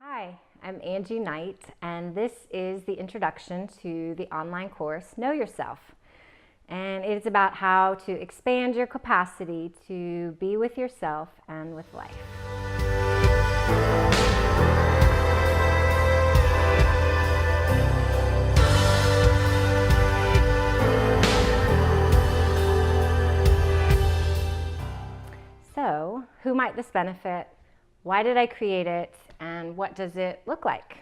Hi, I'm Angie Knight, and this is the introduction to the online course, Know Yourself. And it's about how to expand your capacity to be with yourself and with life. So, who might this benefit? Why did I create it? And what does it look like?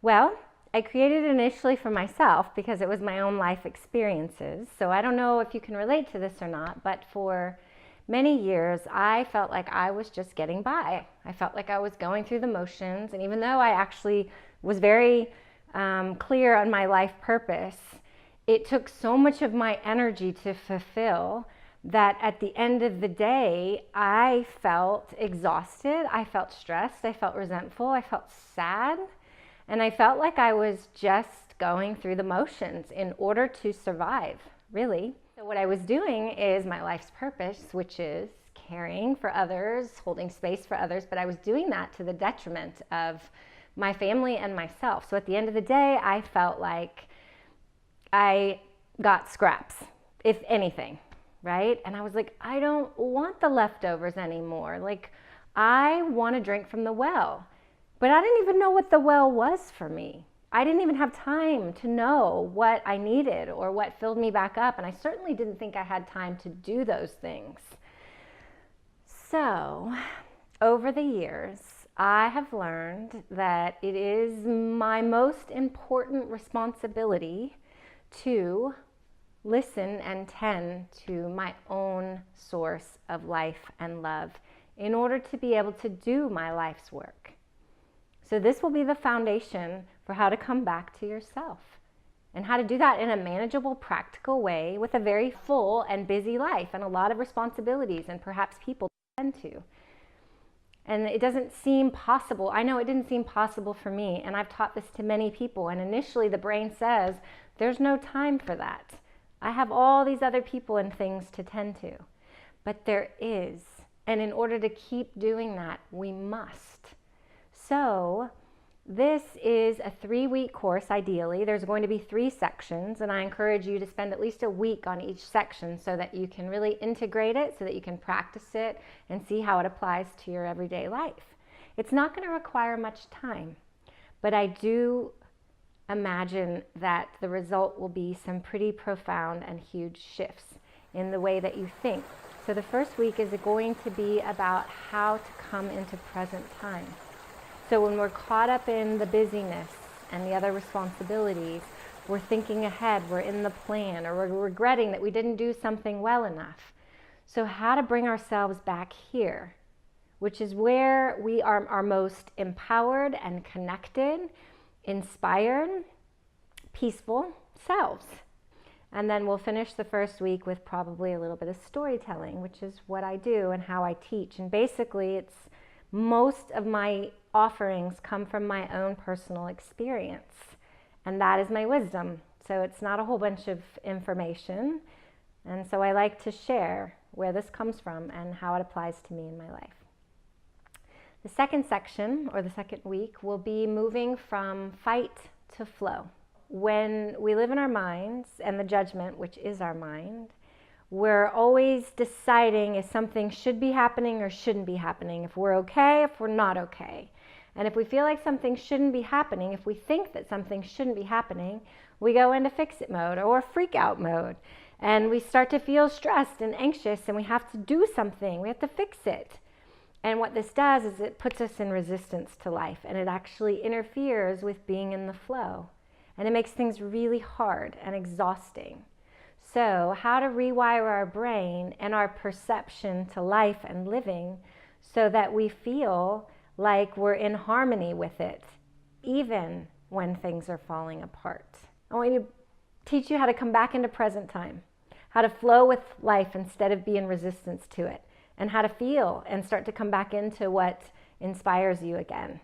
Well, I created it initially for myself because it was my own life experiences. So I don't know if you can relate to this or not, but for many years I felt like I was just getting by. I felt like I was going through the motions, and even though I actually was very clear on my life purpose, it took so much of my energy to fulfill that at the end of the day, I felt exhausted, I felt stressed, I felt resentful, I felt sad, and I felt like I was just going through the motions in order to survive, really. So what I was doing is my life's purpose, which is caring for others, holding space for others, but I was doing that to the detriment of my family and myself. So at the end of the day, I felt like I got scraps, if anything. Right? And I was like, I don't want the leftovers anymore. Like, I want to drink from the well. But I didn't even know what the well was for me. I didn't even have time to know what I needed or what filled me back up. And I certainly didn't think I had time to do those things. So, over the years, I have learned that it is my most important responsibility to listen and tend to my own source of life and love in order to be able to do my life's work. So this will be the foundation for how to come back to yourself and how to do that in a manageable, practical way with a very full and busy life and a lot of responsibilities and perhaps people to tend to. And it doesn't seem possible. I know it didn't seem possible for me, and I've taught this to many people, and initially the brain says, there's no time for that. I have all these other people and things to tend to. But there is. And in order to keep doing that, we must. So this is a 3-week course, ideally. There's going to be 3 sections, and I encourage you to spend at least a week on each section so that you can really integrate it, so that you can practice it and see how it applies to your everyday life. It's not going to require much time, but I do imagine that the result will be some pretty profound and huge shifts in the way that you think. So the first week is going to be about how to come into present time. So when we're caught up in the busyness and the other responsibilities, we're thinking ahead, we're in the plan, or we're regretting that we didn't do something well enough. So how to bring ourselves back here, which is where we are our most empowered and connected, inspired, peaceful selves. And then we'll finish the first week with probably a little bit of storytelling, which is what I do and how I teach. And basically, it's most of my offerings come from my own personal experience. And that is my wisdom. So it's not a whole bunch of information. And so I like to share where this comes from and how it applies to me in my life. The second section, or the second week, will be moving from fight to flow. When we live in our minds and the judgment, which is our mind, we're always deciding if something should be happening or shouldn't be happening, if we're okay, if we're not okay. And if we feel like something shouldn't be happening, if we think that something shouldn't be happening, we go into fix-it mode or freak out mode. And we start to feel stressed and anxious, and we have to do something. We have to fix it. And what this does is it puts us in resistance to life, and it actually interferes with being in the flow. And it makes things really hard and exhausting. So how to rewire our brain and our perception to life and living so that we feel like we're in harmony with it, even when things are falling apart. I want to teach you how to come back into present time, how to flow with life instead of be in resistance to it, and how to feel and start to come back into what inspires you again.